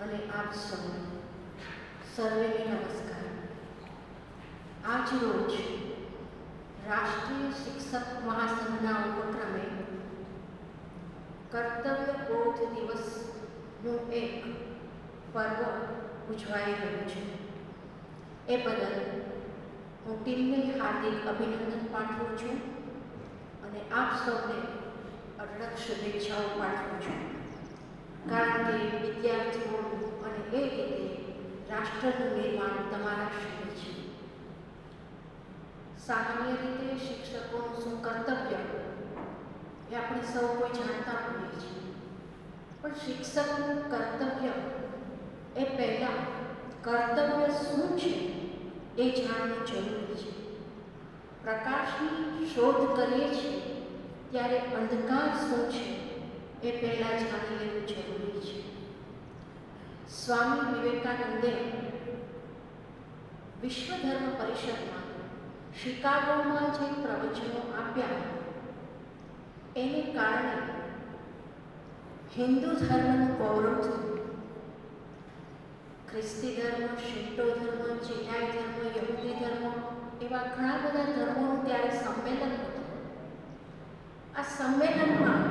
અને આપ સર્વેને નમસ્કાર। આજ રોજ રાષ્ટ્રીય શિક્ષક મહાસંઘના ઉપક્રમે કર્તવ્ય બોધ દિવસનું એક પર્વ ઉજવાઈ રહ્યું છે। એ બદલ હું ટીમને હાર્દિક અભિનંદન પાઠવું છું અને આપ સૌને અઢળક શુભેચ્છાઓ પાઠવું છું, કારણ કે વિદ્યાર્થીઓનું અને એ રીતે રાષ્ટ્રનું નિર્માણ તમારા શરીર છે। સામાન્ય રીતે શિક્ષકોનું શું કર્તવ્ય એ આપણે સૌ કોઈ જાણતા હોઈએ છીએ, પણ શિક્ષકનું કર્તવ્ય એ પહેલાં કર્તવ્ય શું છે એ જાણવું જરૂરી છે। પ્રકાશની શોધ કરીએ છીએ ત્યારે અંધકાર શું છે એ પહેલાં જાણી લેવું જરૂરી છે। સ્વામી વિવેકાનંદે વિશ્વ ધર્મ પરિષદમાં શિકાગોમાં જે પ્રવચનો આપ્યા એને કારણે હિન્દુ ધર્મનું ગૌરવ થયું। ખ્રિસ્તી ધર્મ, શિન્ટો ધર્મ, ચિનાઈ ધર્મ, યહૂદી ધર્મ એવા ઘણા બધા ધર્મોનું ત્યારે સંમેલન હતું। આ સંમેલનમાં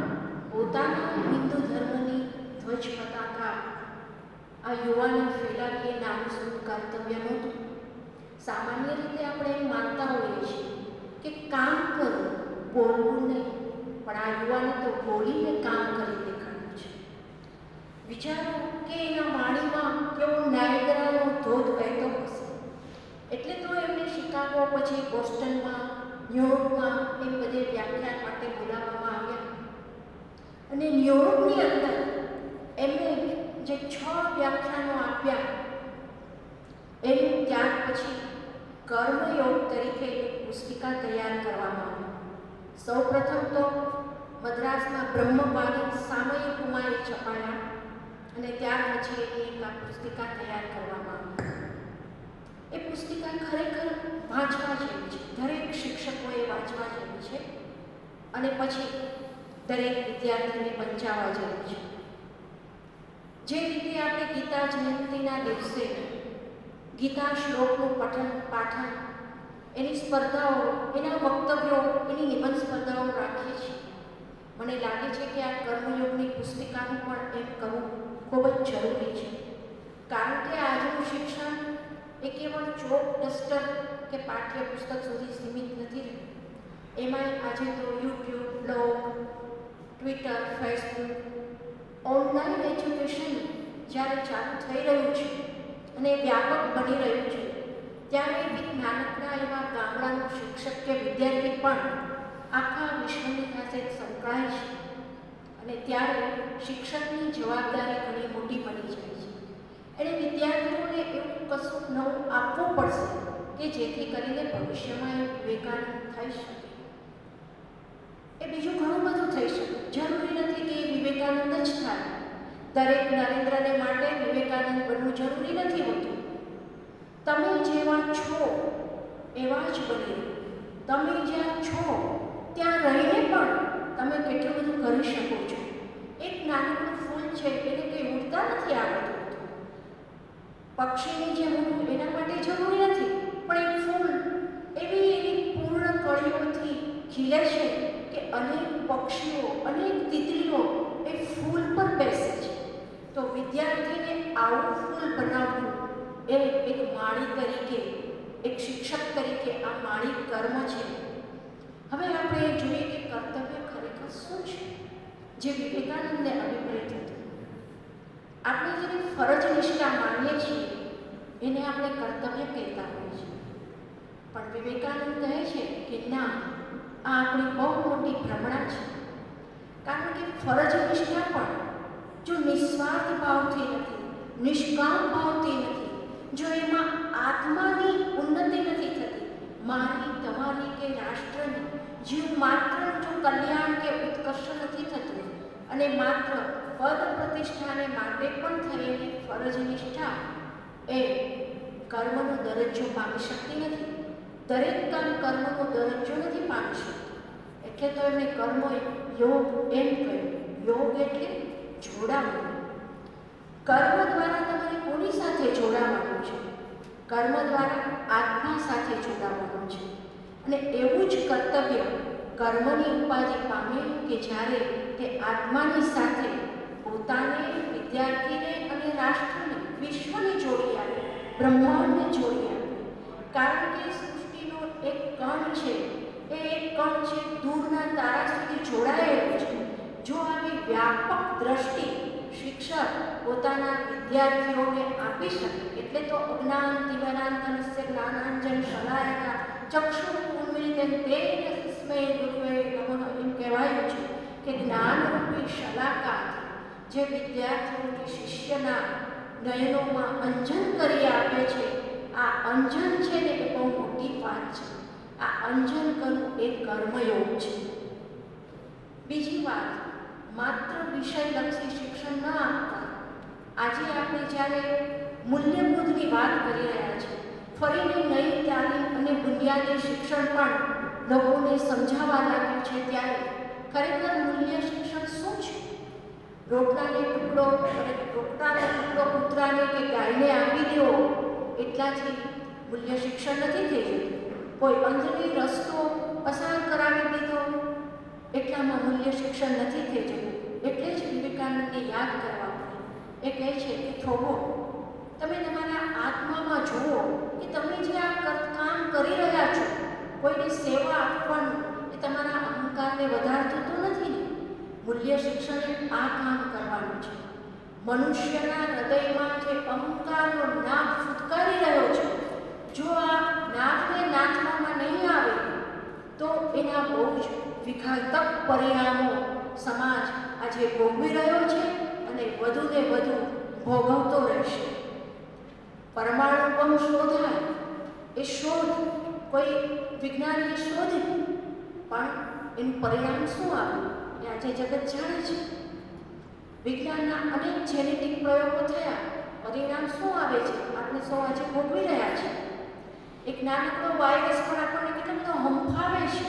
પોતાના હિન્દુ ધર્મની ધ્વજ પતાકા આ યુવાને ફેલાવીએ નાનું શું કર્તવ્ય નહોતું। સામાન્ય રીતે આપણે એમ માનતા હોઈએ છીએ કે કામ કરવું, બોલવું નહીં, પણ આ યુવાને તો બોલીને કામ કરી દેખાડ્યું છે। વિચારો કે એના વાણીમાં કેવો નાયગરાનો ધોધ વહેતો હશે, એટલે તો એમને શિકાગો પછી બોસ્ટનમાં, ન્યુયોર્કમાં એ બધે વ્યાખ્યાન માટે બોલાવવામાં આવ્યા અને ન્યુયોર્કની અંદર એમને જે 6 વ્યાખ્યાનો આપ્યા એનું ત્યાર પછી કર્મયોગ તરીકે પુસ્તિકા તૈયાર કરવામાં આવી। સૌપ્રથમ તો મદ્રાસના બ્રહ્મવાણી સામયિકમાં એ છપાયા અને ત્યાર પછી એની એક આ પુસ્તિકા તૈયાર કરવામાં આવી। એ પુસ્તિકા ખરેખર વાંચવા જેવી છે, દરેક શિક્ષકોએ વાંચવા જેવી છે અને પછી દરેક વિદ્યાર્થીને વંચાવવા જેવી છે। જે રીતે આપણે ગીતા જયંતિના દિવસે ગીતા શ્લોકનું પાઠન, એની સ્પર્ધાઓ, એના વક્તવ્યો, એની નિબંધ સ્પર્ધાઓ રાખીએ છીએ, મને લાગે છે કે આ કર્મયોગની પુસ્તિકાનું પણ એમ કરવું ખૂબ જ જરૂરી છે, કારણ કે આજનું શિક્ષણ એ કેવળ ચોક ડસ્ટર કે પાઠ્યપુસ્તક સુધી સીમિત નથી રહ્યું। એમાંય આજે તો YouTube, blog, Twitter, Facebook, online education જ્યારે ચાલુ થઈ રહ્યું છે અને વ્યાપક બની રહ્યું છે, ત્યારે એક નાનકડા એવા ગામડાનો શિક્ષક કે વિદ્યાર્થી પણ આખા વિશ્વની સાથે સંકળાય છે અને ત્યારે શિક્ષકની જવાબદારી ઘણી મોટી બની જાય છે। એટલે વિદ્યાર્થીઓને એવું કશું નવું આપવું પડશે કે જેથી કરીને ભવિષ્યમાં એ વિવેકાનંદ થઈ શકે। એ બીજું ઘણું બધું થઈ શકે, જરૂરી નથી કે વિવેકાનંદ જ થાય। દરેક નરેન્દ્રને માટે વિવેકાનંદ બનવું જરૂરી નથી હોતું। તમે જેવા છો એવા જ બની રહો। તમે જ્યાં છો ત્યાં રહીને પણ તમે કેટલું બધું કરી શકો છો। એક નાનકડું ફૂલ છે, એને કંઈ ઉડતા નથી આવડતું, પક્ષીની જેમ ઉડવું એના માટે જરૂરી નથી, પણ એક ફૂલ એવી એની પૂર્ણ કળીઓથી ખીલે છે કે અનેક પક્ષીઓ, અનેક તિતલીઓ એ ફૂલ પર બેસે છે। તો વિદ્યાર્થીને આવું ફૂલ બનાવવું એ એક માળી તરીકે, એક શિક્ષક તરીકે આ માળી કર્મ છે। હવે આપણે જોઈએ કે કર્તવ્ય ખરેખર શું છે, જે વિવેકાનંદને અભિપ્રેત હતું। આપણે જેને ફરજ નિષ્ઠા માનીએ છીએ એને આપણે કર્તવ્ય કહેતા હોઈએ છીએ, પણ વિવેકાનંદ કહે છે કે ના, આ આપણી બહુ મોટી ભ્રમણા છે, કારણ કે ફરજ નિષ્ઠા પણ જો નિસ્વાર્થ ભાવથી નથી, નિષ્કામ ભાવથી નથી, જો એમાં આત્માની ઉન્નતિ નથી થતી, મારી, તમારી કે રાષ્ટ્રની, જીવ માત્રનું જો કલ્યાણ કે ઉત્કર્ષ નથી થતું અને માત્ર પદ પ્રતિષ્ઠાને માટે પણ થયેલી ફરજ નિષ્ઠા એ કર્મનો દરજ્જો પામી શકતી નથી। દરેક કામ કર્મનો દરજ્જો નથી પામી શકતું, એટલે તો એમને કર્મ યોગ એમ કહ્યું। યોગ એટલે જોડાવું। કર્મ દ્વારા સાથે જોડાવાનું છે, કર્મ દ્વારા આત્મા સાથે જોડાવાનું છે. અને એવું જ કર્તવ્ય કર્મની ઉપાધિ પામે કે જ્યારે તે આત્માની સાથે પોતાને, વિદ્યાર્થીને અને રાષ્ટ્રને, વિશ્વને જોડી આપે, બ્રહ્માંડને જોડી આપે. કારણ કે સૃષ્ટિનો એક કણ છે, એ એક કણ છે દૂરના તારા સુધી જોડાયેલો છે. જો આવી વ્યાપક દ્રષ્ટિ શિક્ષક પોતાના વિદ્યાર્થીઓને આપી શકે, એટલે તો અજ્ઞાનતિમિરાન્ધસ્ય જ્ઞાનાંજન શલાયના ચક્ષુરુન્મિલિતં તેન તસ્મૈ ગુરવે નમઃ એમ કહેવાયું છે કે જ્ઞાનરૂપી શલાકાથી જે વિદ્યાર્થીઓને શિષ્યના નયનોમાં અંજન કરી આપે છે, આ અંજન છે ને એ બહુ મોટી વાત છે. આ અંજન કરવું એ કર્મયોગ છે. બીજી વાત, માત્ર વિષયલક્ષી શિક્ષણ ન આપતા. આજે આપણે જ્યારે મૂલ્યબોધની વાત કરી રહ્યા છીએ, ફરીને નવી તાલીમ અને બુનિયાદી શિક્ષણ પણ લોકોને સમજાવવા લાગ્યું છે, ત્યારે ખરેખર મૂલ્ય શિક્ષણ શું છે? રોટલાનો ટુકડો કૂતરાને કે ગાયને આપી દેવો એટલાથી મૂલ્ય શિક્ષણ નથી થઈ જતું. કોઈ અંધને રસ્તો પસાર કરાવી દીધો એટલામાં મૂલ્ય શિક્ષણ નથી થઈ જતું. એટલે જ વિવેકાનંદને યાદ કરવા પડે. એ કહે છે કે થોભો, તમે તમારા આત્મામાં જુઓ કે તમે જે આ કામ કરી રહ્યા છો, કોઈને સેવા આપવાનું, એ તમારા અહંકારને વધારતું તો નથી ને? મૂલ્ય શિક્ષણે આ કામ કરવાનું છે. મનુષ્યના હૃદયમાં જે અહંકારનો નાદ ફૂટકારી રહ્યો છે, જો આ નાદને નાથવામાં નહીં આવે તો એના બહુ જ વિઘાતક પરિણામો સમાજ આજે ભોગવી રહ્યો છે અને વધુને વધુ ભોગવતો રહેશે. પરમાણુ બોમ્બ શોધાય, એ શોધ કોઈ વિજ્ઞાનીએ શોધી, પણ એનું પરિણામ શું આવ્યું એ આજે જગત જાણે છે. વિજ્ઞાનના અનેક જેનેટિક પ્રયોગો થયા, પરિણામ શું આવે છે આપણે સૌ આજે ભોગવી રહ્યા છીએ. એક નાનકડો વાયરસ પણ આપણને કેટલો બધો હંફાવે છે.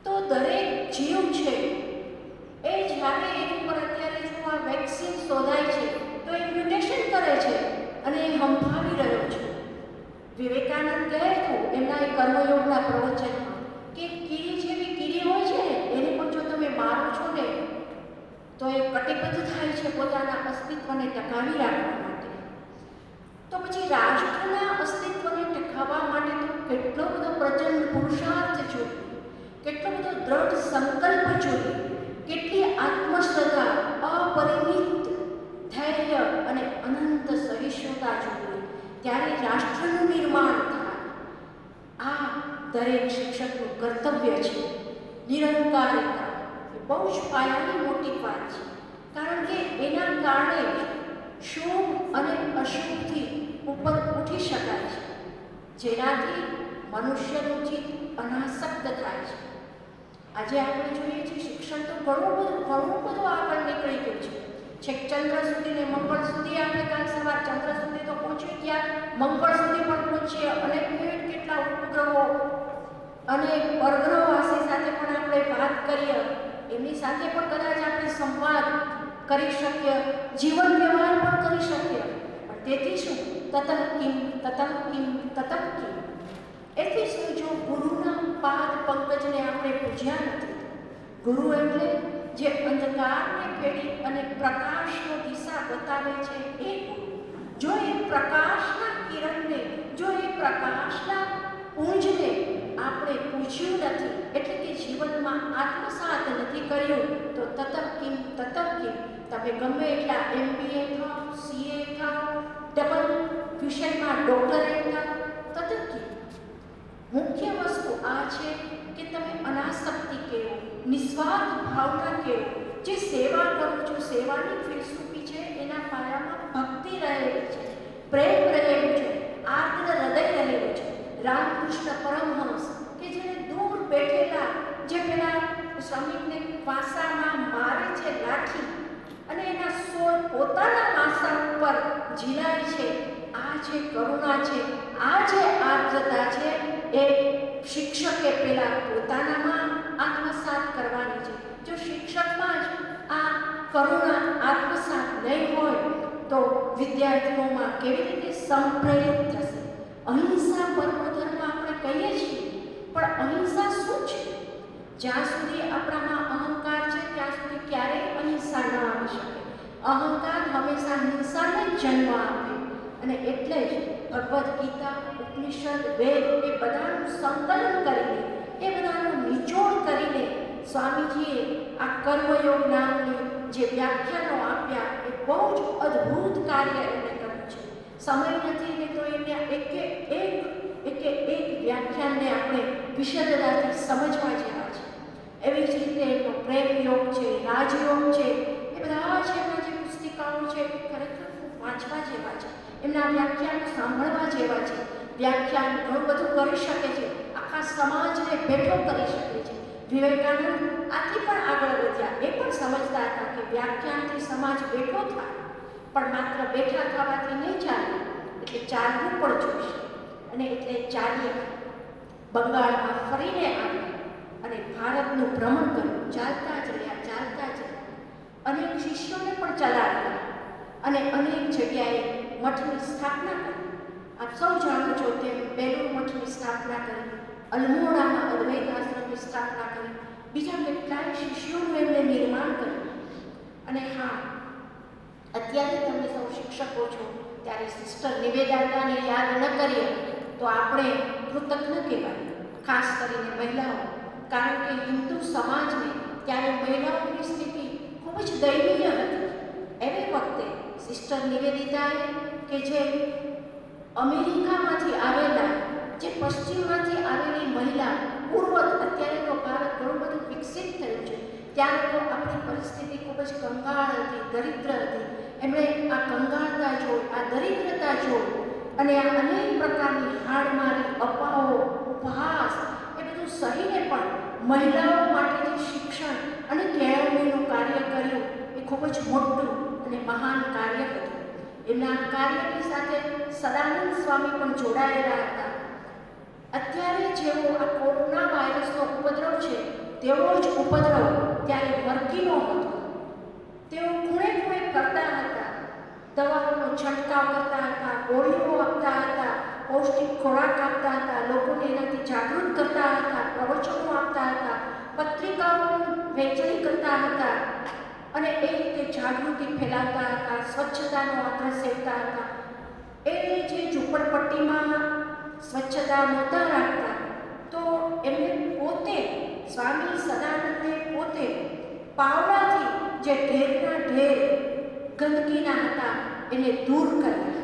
તો દરેક જીવ છે એ જ્યારે એની પર અત્યારે જો આ વેક્સિન શોધાય છે તો એ મ્યુટેશન કરે છે અને એ હંફાવી રહ્યો છે. વિવેકાનંદ કહે તો એમના એ કર્મયોગના પ્રવચનમાં કે કીડી જેવી કીડી હોય છે ને, એને પણ જો તમે મારો છો ને તો એ કટિબદ્ધ થાય છે પોતાના અસ્તિત્વને ટકાવી રાખવા માટે. તો પછી રાષ્ટ્રના અસ્તિત્વને ટકાવવા માટે તો કેટલો બધો પ્રચંડ પુરુષાર્થ જોઈએ, કેટલો બધો દ્રઢ સંકલ્પ જોઈએ, કેટલી આત્મશ્રદ્ધા, અપરિમિત ધૈર્ય અને અનંત સહિષ્ણુતા જોઈએ, ત્યારે રાષ્ટ્રનું નિર્માણ થાય. આ દરેક શિક્ષકનું કર્તવ્ય છે. નિરંકારિતા એ બહુ જ પાયાની મોટી વાત છે, કારણ કે એના કારણે જ શુભ અને અશુભથી ઉપર ઉઠી શકાય છે, જેનાથી મનુષ્યનું ચિત્ત અનાસક્ત થાય છે. આજે આપણે જોઈએ છીએ શિક્ષણ તો ઘણું બધું આગળ નીકળી ગયું છે. છેક ચંદ્ર સુધી ને મંગળ સુધી આપણે કાલ સવાર ચંદ્ર સુધી તો પહોંચી ગયા, મંગળ સુધી પણ પહોંચીએ, અને કેટલા ઉપગ્રહો અને પરગ્રહવાસી સાથે પણ આપણે વાત કરીએ, એમની સાથે પણ કદાચ આપણે સંવાદ કરી શકીએ, જીવન વ્યવહાર પણ કરી શકીએ. પણ તેથી શું? તતઃ કિમ તતઃ કિમ તતઃ કિમ. એથી શું? જો ગુરુના પાદ પંકજને આપણે પૂજ્યા નથી. ગુરુ એટલે જે અંધકારને ખેડી અને પ્રકાશનો દિશા બતાવે છે એ ગુરુ. જો એ પ્રકાશના કિરણને, જો એ પ્રકાશના પુંજને આપણે પૂજ્યું નથી, એટલે કે જીવનમાં આત્મસાત નથી કર્યું, તો તતઃ કિમ તતઃ કિમ. તમે ગમે એટલા MBA થાઓ, CA થાઓ, ડબલ વિષયમાં ડોક્ટરેટ થાઓ, તતઃ કિમ. મુખ્ય વસ્તુ આ છે કે તમે અનાસક્તિ કેવો, નિસ્વાર્થ ભાવના કેવો, જે સેવા કરો છો, સેવાની ફિલસૂફી છે, એના પાયામાં ભક્તિ રહેલી છે, પ્રેમ રહેલું છે, આર્દ્ર હૃદય રહેલું છે. રામકૃષ્ણ પરમહંસ કે જેને દૂર બેઠેલા જે પેલા શ્રમિકને પાસામાં મારે છે લાઠી, અને એના સોળ પોતાના માથા ઉપર ઝીલાય છે, આ જે કરુણા છે, આ જે આર્દ્રતા છે, એ શિક્ષકે પેલા પોતાનામાં આત્મસાત કરવાની છે. જો શિક્ષકમાં જ આ કરુણા આત્મસાત નહીં હોય તો વિદ્યાર્થીઓમાં કેવી રીતે સંપ્રેરિત થશે? અહિંસા પરમો ધર્મ આપણે કહીએ છીએ, પણ અહિંસા શું છે? જ્યાં સુધી આપણામાં અહંકાર છે ત્યાં સુધી ક્યારેય અહિંસા ન આવી શકે. અહંકાર હંમેશા હિંસાને જન્મ આપે, અને એટલે જ ભગવદ્ ગીતા, ઉપનિષદ, વેદ એ બધાનું સંકલન કરીને, એ બધાનું નિચોડ કરીને સ્વામીજીએ આ કર્મયોગ નામની જે વ્યાખ્યાનો આપ્યા એ બહુ જ અદ્ભુત કાર્ય એમણે કર્યું છે. સમય નથી ને તો એમને એક વ્યાખ્યાનને આપણે વિશદતાથી સમજવા જેવા છે. એવી જ રીતે એમનો પ્રેમયોગ છે, રાજયોગ છે, એ બધા જ એમના જે પુસ્તિકાઓ છે એ ખરેખર ખૂબ વાંચવા જેવા છે. એમના વ્યાખ્યાનો સાંભળવા જેવા છે. વ્યાખ્યાન ઘણું બધું કરી શકે છે, આખા સમાજને બેઠો કરી શકે છે. વિવેકાનંદ આથી પણ આગળ વધ્યા. એ પણ સમજતા હતા કે વ્યાખ્યાનથી સમાજ બેઠો થાય, પણ માત્ર બેઠા થવાથી નહીં ચાલે, એટલે ચાલવું પણ જોઈશે. અને એટલે ચાલ્યા, બંગાળમાં ફરીને આવ્યા અને ભારતનું ભ્રમણ કર્યું. ચાલતા જ રહ્યા. અનેક શિષ્યોને પણ ચલાવ્યા અને અનેક જગ્યાએ મઠની સ્થાપના કરી. આપ સૌ જાણો છો તેમ બેલુર મઠની સ્થાપના કરી, અલ્મોડામાં અદ્વૈત આશ્રમની સ્થાપના કરી, બીજા કેટલાય શિષ્યોનું એમણે નિર્માણ કર્યું. અને હા, અત્યારે તમે સૌ શિક્ષકો છો, ત્યારે સિસ્ટર નિવેદાતાને યાદ ન કરીએ તો આપણે કૃતજ્ઞ કહેવાય, ખાસ કરીને મહિલાઓ. કારણ કે હિન્દુ સમાજને ત્યારે મહિલાઓની સ્થિતિ ખૂબ જ દયનીય હતી. એવી વખતે સિસ્ટર નિવેદિતાએ, કે જે અમેરિકામાંથી આવેલા, જે પશ્ચિમમાંથી આવેલી મહિલા, પૂર્વ, અત્યારે તો ભારત ઘણું બધું વિકસિત થયું છે, ત્યારે તો આપણી પરિસ્થિતિ ખૂબ જ કંગાળ હતી, દરિદ્ર હતી. એમણે આ કંગાળતા જોઈ, આ દરિદ્રતા જોઈ અને આ અનેક પ્રકારની હાડમારી, અપાવો, ઉપહાસ એ બધું સહીને પણ મહિલાઓ માટે જે શિક્ષણ અને કેળવણીનું કાર્ય કર્યું એ ખૂબ જ મોટું અને મહાન કાર્ય હતું. એમના કાર્યની સાથે સદાનંદ સ્વામી પણ જોડાયેલા હતા. અત્યારે જેવો આ કોરોના વાયરસનો ઉપદ્રવ છે તેવો જ ઉપદ્રવ ત્યારે મરકીનો હતો. તેઓ ખૂણે ખૂણે કરતા હતા, દવાઓનો છંટકાવ કરતા હતા, ગોળીઓ આપતા હતા, પૌષ્ટિક ખોરાક આપતા હતા, લોકોને એનાથી જાગૃત કરતા હતા, પ્રવચનો આપતા હતા, પત્રિકાઓની વહેંચણી કરતા હતા અને એ રીતે જાગૃતિ ફેલાવતા હતા, સ્વચ્છતાનો આગ્રહ સેવતા હતા. એ જે ઝૂંપડપટ્ટીમાં સ્વચ્છતા નહોતા રાખતા, તો એમને પોતે, સ્વામી સદાનંદે પોતે પાવડાથી જે ઢેરના ઢેર ગંદકીના હતા એને દૂર કર્યા.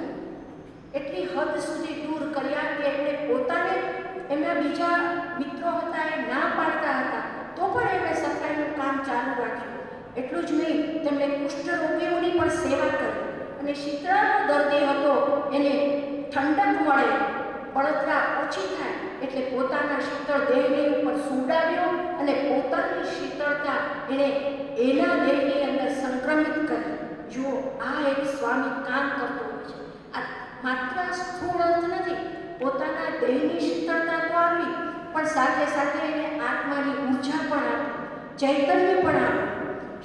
એટલી હદ સુધી દૂર કર્યા કે એમણે પોતાને, એમના બીજા મિત્રો હતા એ ના પાડતા હતા તો પણ એમણે સફાઈનું કામ ચાલુ રાખ્યું. એટલું જ નહીં, તેમણે કુષ્ઠરોગીઓની પણ સેવા કરી અને શીતળાનો દર્દી હતો એને ઠંડક મળે, બળતરા ઓછી થાય એટલે પોતાના શીતળ દેહની ઉપર સુવડાવ્યો અને પોતાની શીતળતા એણે એના દેહની અંદર સંક્રમિત કરી. જુઓ, આ એક સ્વામી કામ કરતો હોય છે. આ માત્ર સ્થૂળ અર્થ નથી, પોતાના દેહની શીતળતા તો આપી, પણ સાથે સાથે એને આત્માની ઉર્જા પણ આપી, ચૈતન્ય પણ આપ્યું.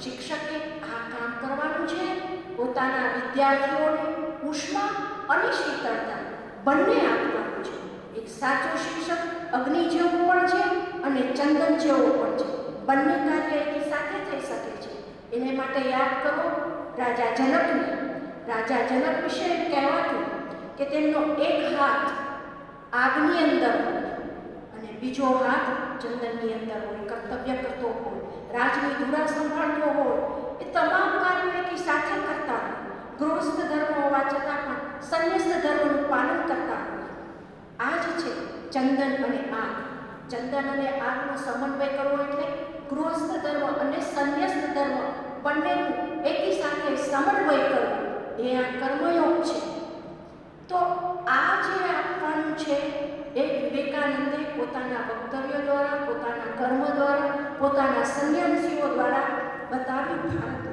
શિક્ષકે આ કામ કરવાનું છે, પોતાના વિદ્યાર્થીઓને ઉષ્મા અને શીતળતા બંને આપવાનું છે. એક સાચો શિક્ષક અગ્નિ જેવો પણ છે અને ચંદન જેવો પણ છે. બંને કાર્ય એની સાથે થઈ શકે છે. એને માટે યાદ કરો રાજા જનકને. રાજા જનક વિશે એમ કહેવાતું કે તેમનો એક હાથ આગની અંદર હોય અને બીજો હાથ ચંદનની અંદર હોય, કર્તવ્ય કરતો હોય, રાજની ધુરા સંભાળતો હોય, એ તમામ કાર્યો એની સાથે કરતા હોય. ગૃહસ્થ ધર્મ હોવા છતાં પણ સંન્યસ્ત ધર્મનું પાલન કરતા હોય. આ જ છે ચંદન અને આગ. ચંદન અને આગનો સમન્વય કરવો એટલે ગૃહસ્થ ધર્મ અને સંન્યસ્ત ધર્મ બંનેનું એકી સાથે સમન્વય કરવો, એ આ કર્મયોગ છે. તો આ જે આપવાનું છે એ વિવેકાનંદે પોતાના વક્તવ્ય દ્વારા, પોતાના કર્મ દ્વારા, પોતાના સંન્યાસીઓ દ્વારા બતાવ્યું. ભારતને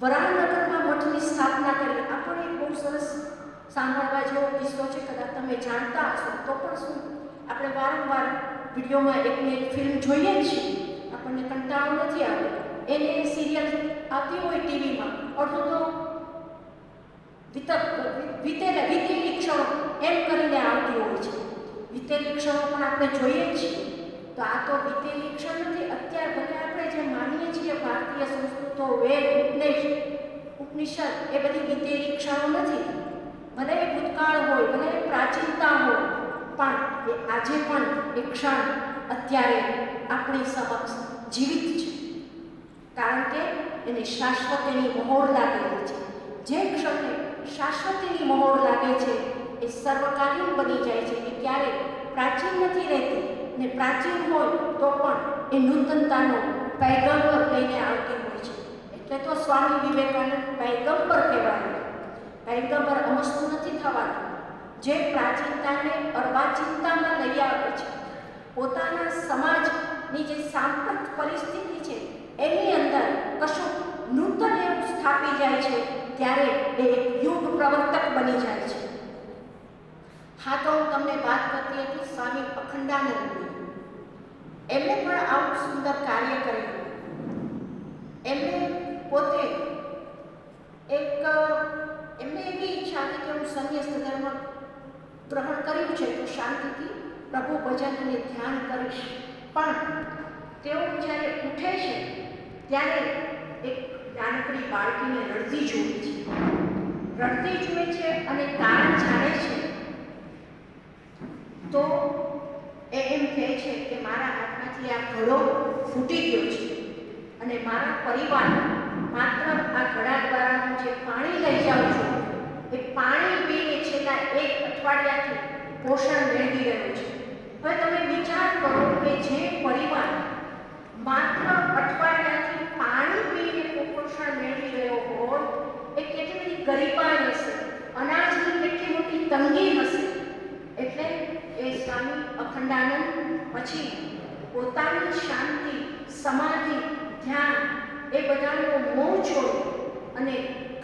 વરાનગરમાં મઠની સ્થાપના કરી. આપણે બહુ સરસ સાંભળવા જેવો કિસ્સો છે, કદાચ તમે જાણતા હશો તો પણ શું, આપણે વારંવાર વિડીયોમાં એકને એક ફિલ્મ જોઈએ છીએ, આપણને કંટાળો નથી આવતો. એને સિરિયલ આવતી હોય ટીવીમાં, અડધું તો વીતેલી ક્ષણો એમ કરીને આવતી હોય છે. વીતેલી ક્ષણો પણ આપણે જોઈએ જ છીએ. તો આ તો વીતેલી ક્ષણ નથી. અત્યારે ભલે આપણે જે માનીએ છીએ ભારતીય સંસ્કૃતો, વેદ, ઉપનિષદ એ બધી વીતેલી ક્ષણો નથી. ભલે એ ભૂતકાળ હોય, ભલે એ પ્રાચીનતા હોય, પણ એ આજે પણ એ ક્ષણ અત્યારે આપણી સમક્ષ જીવિત છે. કારણ કે એને શાશ્વતીની મહોર લાગેલી છે. જે ક્ષણને શાશ્વતીની મહોર લાગે છે એ સર્વકાલીન બની જાય છે. એ ક્યારેય પ્રાચીન નથી રહેતી, ને પ્રાચીન હોય તો પણ એ નૂતનતાનો પૈગંબર લઈને આવતી હોય છે. એટલે તો સ્વામી વિવેકાનંદ પૈગંબર કહેવાય. પૈગંબર અમસ્તું નથી થવાતું. જે પ્રાચીનતાને અર્વાચીનતામાં લઈ આવે છે, પોતાના સમાજની જે સાંપ્રત પરિસ્થિતિ છે એની અંદર કશું નૂતન એવું સ્થાપી જાય છે, ત્યારે એ એક યુગ પ્રવર્તક બની જાય છે. હા, તો હું તમને વાત કરતી હતી સ્વામી અખંડાનંદની. એમણે પણ આવું સુંદર કાર્ય કર્યું. એમણે પોતે એમને એવી ઈચ્છા હતી કે હું સંન્યસ્ત ધર્મ ગ્રહણ કર્યું છે તો શાંતિથી પ્રભુ ભજન અને ધ્યાન કરીશ. પણ તેઓ જ્યારે ઉઠે છે ત્યારે એક નાનકડી બાળકીને રડતી જુએ છે. રડતી જુએ છે અને કારણ જાણે છે. તો એ એમ કહે છે કે મારા હાથમાંથી આ ઘડો ફૂટી ગયો છે અને મારા પરિવાર માત્ર આ ઘડા દ્વારાનું જે પાણી લઈ જાઉં છું એ પાણી પીને છેલ્લા 1 અઠવાડિયાથી પોષણ મેળવી રહ્યું છે. હવે તમે વિચાર કરો કે જે પરિવાર માત્ર અઠવાડિયાથી પાણી પીને પોષણ મેળવી રહ્યો હોય એ કેટલી બધી ગરીબાઈ હશે, અનાજની કેટલી મોટી તંગી હશે. એટલે એ સ્વામી અખંડાનંદ પછી પોતાની શાંતિ, સમાધિ, ધ્યાન એ બધાનો મોહ છોડી અને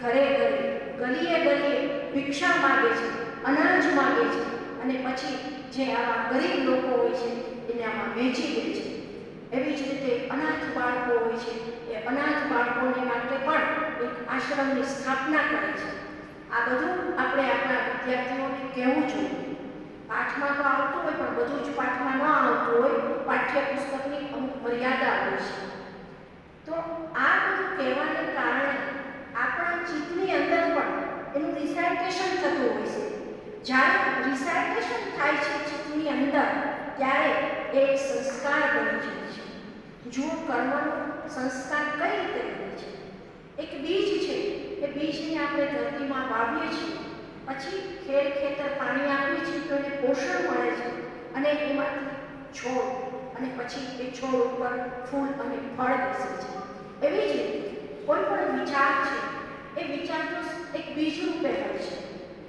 ઘરે ઘરે, ગલીએ ગલીએ ભિક્ષા માગે છે, અનાજ માગે છે અને પછી જે આવા ગરીબ લોકો હોય છે એને આમાં વેચી દે છે. એવી જ રીતે અનાથ બાળકો હોય છે એ અનાથ બાળકોને માટે પણ એક આશ્રમની સ્થાપના કરે છે. આ બધું આપણે આપણા વિદ્યાર્થીઓને કહેવું જોઈએ. પાઠમાં તો આવતું હોય પણ બધું જ પાઠમાં ન આવતું હોય. પાઠ્યપુસ્તકની અમુક મર્યાદા હોય છે. તો આ બધું કહેવાને કારણે આપણા ચિત્તની અંદર પણ એનું રિસાઇટેશન થતું હોય છે. જ્યારે રિસાઇટેશન થાય છે ચિત્તની અંદર ત્યારે એ એક સંસ્કાર બની જાય છે. જુઓ, કર્મનો સંસ્કાર કઈ રીતે બને છે? એક બીજ છે, એ બીજને આપણે ધરતીમાં વાવીએ છીએ, પછી ખેડ ખેતર પાણી આપીએ છીએ તો એને પોષણ મળે છે અને એમાંથી છોડ, અને પછી એ છોડ ઉપર ફૂલ અને ફળ બેસે છે. એવી જ રીતે કોઈ પણ વિચાર છે એ વિચાર તો એક બીજ રૂપે હોય છે,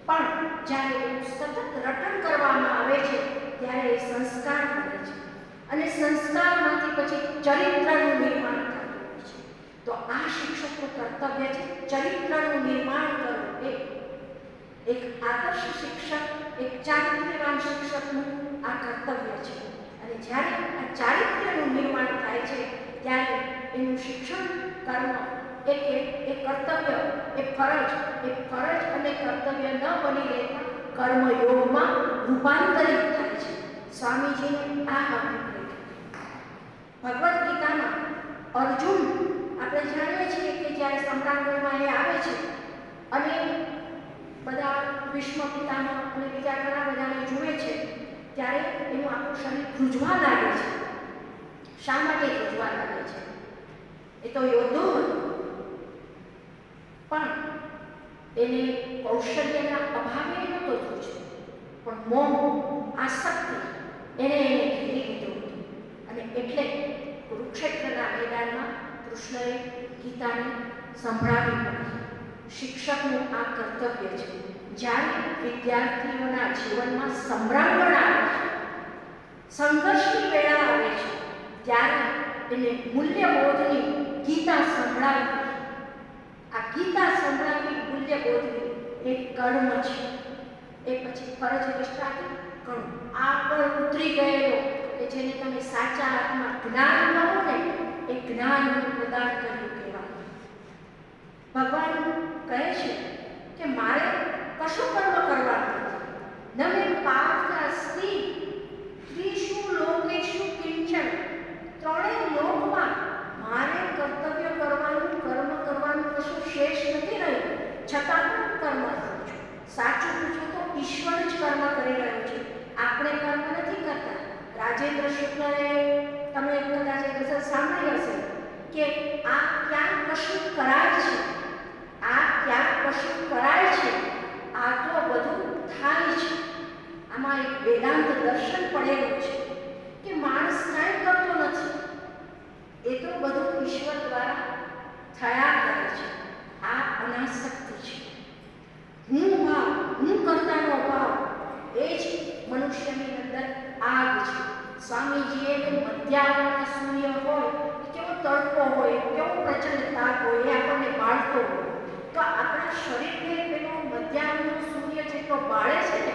પણ જ્યારે એનું સતત રટણ કરવામાં આવે છે ત્યારે એ સંસ્કાર બને છે અને સંસ્કારમાંથી પછી ચરિત્રનું નિર્માણ થતું હોય છે. તો આ શિક્ષકનું કર્તવ્ય છે ચરિત્રનું નિર્માણ કરવું. એક આદર્શ શિક્ષક, એક ચારિત્ર્યવાન શિક્ષકનું આ કર્તવ્ય છે. અને જ્યારે આ ચારિત્ર્યનું નિર્માણ થાય છે ત્યારે એનું શિક્ષણ કર્મ એક કર્તવ્ય, એક ફરજ અને કર્તવ્ય ન બની રહેતા કર્મયોગમાં રૂપાંતરિત થાય છે. સ્વામીજીને આ અભિપ્રાય. ભગવદ્ ગીતામાં અર્જુન, આપણે જાણીએ છીએ કે જ્યારે સમ્રાંગણમાં એ આવે છે અને બધા ભીષ્મ પિતામહ અને બીજા ઘણા બધાને જુએ છે ત્યારે એનું આખું શરીર ધ્રુજવા લાગે છે. શા માટે ધ્રુજવા લાગે છે? એ તો યોદ્ધો હતો, પણ એને કૌશલ્યના અભાવે નહોતો ધ્રુજતો, પણ મોહ, આસક્તિ એને ઘેરી લીધો હતો. અને એટલે કુરુક્ષેત્રના મેદાનમાં કૃષ્ણએ ગીતાને સંભળાવી પડી. શિક્ષકનું આ કર્તવ્ય છે. જ્યારે વિદ્યાર્થીઓના જીવનમાં સંભ્રામણ આવે છે, સંઘર્ષની વેળા આવે છે, ત્યારે એને મૂલ્યબોધની ગીતા સંભળાવવી. આ ગીતા સંભળાવવી મૂલ્યબોધની એક કર્મ છે. એ પછી ફરજ નિષ્ઠાથી ઘણું આગળ ઉતરી ગયેલો કે જેને તમે સાચા અર્થમાં જ્ઞાન કહો ને, એ જ્ઞાનનું પ્રદાન કર્યું કહેવાય. ભગવાન કહે છે કે મારે સાચું પૂછો તો ઈશ્વર જ કર્મ કરી રહ્યો છે, આપણે કર્મ નથી કરતા. રાજેન્દ્ર શુક્લએ તમે કદાચ એ ગઝલ સાંભળી હશે કે આ ક્યાં કશું કરાય છે, આ ક્યાં કશું કરાય છે, આ તો બધું થાય છે. આમાં એક વેદાંત દર્શન પડેલું છે કે માણસ કાંઈ કરતો નથી, એ તો બધું ઈશ્વર દ્વારા થયા કરે છે. આ અનાસક્તિ છે. હું ભાવ, હું કરતાનો ભાવ, એ જ મનુષ્યની અંદર આગ છે. સ્વામીજીએ મધ્યાહ્નના સૂર્ય હોય, કેવો તડકો હોય, કેવો પ્રચંડ તાપ હોય, એ આપણને બાળતો હોય, તો આપણા શરીરને પેલો મધ્યાહ્નનો સૂર્ય જેટલો બાળે છે ને,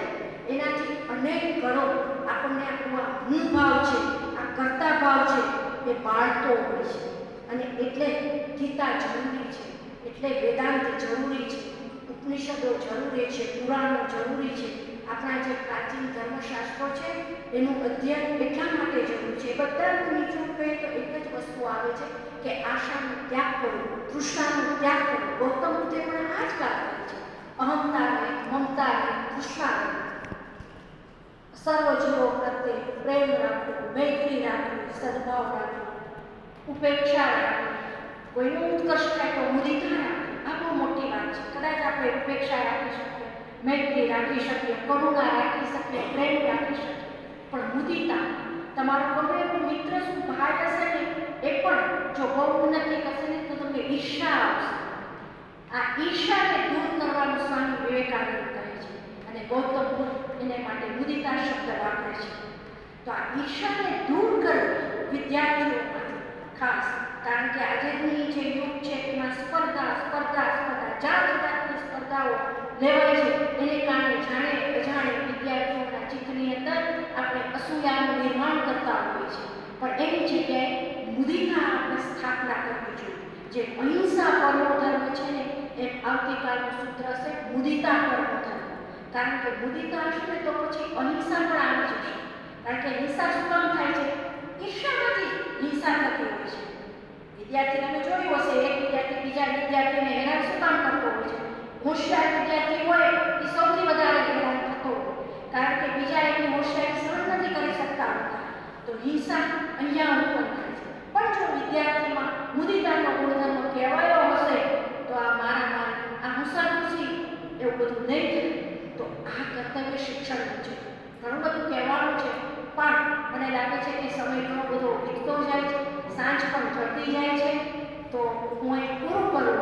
એનાથી અનેક ગણો આપણને આપણો આ હું ભાવ છે, આ કરતા ભાવ છે, એ બાળતો હોય છે. અને એટલે ગીતા જરૂરી છે, એટલે વેદાંત જરૂરી છે, ઉપનિષદો જરૂરી છે, પુરાણો જરૂરી છે. આપણા જે પ્રાચીન ધર્મશાસ્ત્રો છે એનું અધ્યયન એટલા માટે જરૂરી છે. બધા નીચું કહે તો એક જ વસ્તુ આવે છે કે આશાનો ત્યાગ કરો, તૃષ્ણાનો ત્યાગ કરો. ગૌતમ બુદ્ધે પણ આ જ વાત કરી છે. અહંતાને, મમતાને, તૃષ્ણાને, સર્વ જીવો પ્રત્યે પ્રેમ રાખવો, મૈત્રી રાખવી, સદભાવ રાખવો, ઉપેક્ષા રાખવી, કોઈનો ઉત્કર્ષ થાય તો મુદિતા રાખવી. આ બહુ મોટી વાત છે. કદાચ આપણે ઉપેક્ષા રાખી શકીએ, મૈત્રી રાખી શકીએ, કરુણા રાખી શકીએ, પ્રેમ રાખી શકીએ, પણ મુદિતા, તમારો ગમે એવો મિત્ર શું ભાઈ હશે ને, એ પણ જો બહુ ઉન્નતિ કરશે ને તો તમને ઈર્ષા આવશે. આ ઈર્ષાને દૂર કરવાનું સ્વામી વિવેકાનંદ કહે છે, અને ગૌતમ બુદ્ધ એને માટે મુદિતા શબ્દ વાપરે છે. તો આ ઈર્ષાને દૂર કરવી વિદ્યાર્થીઓમાંથી ખાસ, કારણ કે આજની જે યુગ છે એમાં સ્પર્ધા સ્પર્ધા સ્પર્ધા, જાત જાતની સ્પર્ધાઓ લેવાય છે. એને કારણે જાણે અજાણે વિદ્યાર્થીઓના ચિત્તની અંદર આપણે અસૂયાનું નિર્માણ કરતા હોઈએ છીએ. પણ એની જગ્યાએ મુદિતા આપણે સ્થાપના કરવી જોઈએ. જે અહિંસા પરમો ધર્મ છે ને, એ આવતીકાલનું સૂત્ર છે મુદિતા પરમો ધર્મ. કારણ કે મુદિતા હશે ને તો પછી અહિંસા પણ આવી જશે. કારણ કે હિંસા શું કામ થાય છે? ઈર્ષામાંથી હિંસા થતી હોય છે. વિદ્યાર્થીને તમે જોયું હશે, એક વિદ્યાર્થી બીજા વિદ્યાર્થીને હેરાન શું કામ કરતો હોય છે? હોશિયાર વિદ્યાર્થી હોય એ સૌથી વધારે હેરાન થતો હોય, કારણ કે બીજા એની હોશિયારી સહન નથી કરી શકતા હોતા, તો હિંસા અહીંયા ઉત્પન્ન થાય છે. પણ જો વિદ્યાર્થીમાં મુદિતાનો ગુણધર્મ કહેવાયો હશે તો આ મારામારી, આ હુંસાઘુસી એવું બધું નહીં થાય. તો આ કર્તવ્ય શિક્ષણનું છે. ઘણું બધું કહેવાનું છે, પણ મને લાગે છે કે સમય ઘણો બધો વીતતો જાય છે, સાંજ પણ ઢળતી જાય છે. તો હું અહીં પૂરું કરું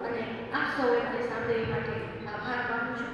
અને આપ સૌએ મને સાંભળવા માટે આભાર માનું છું.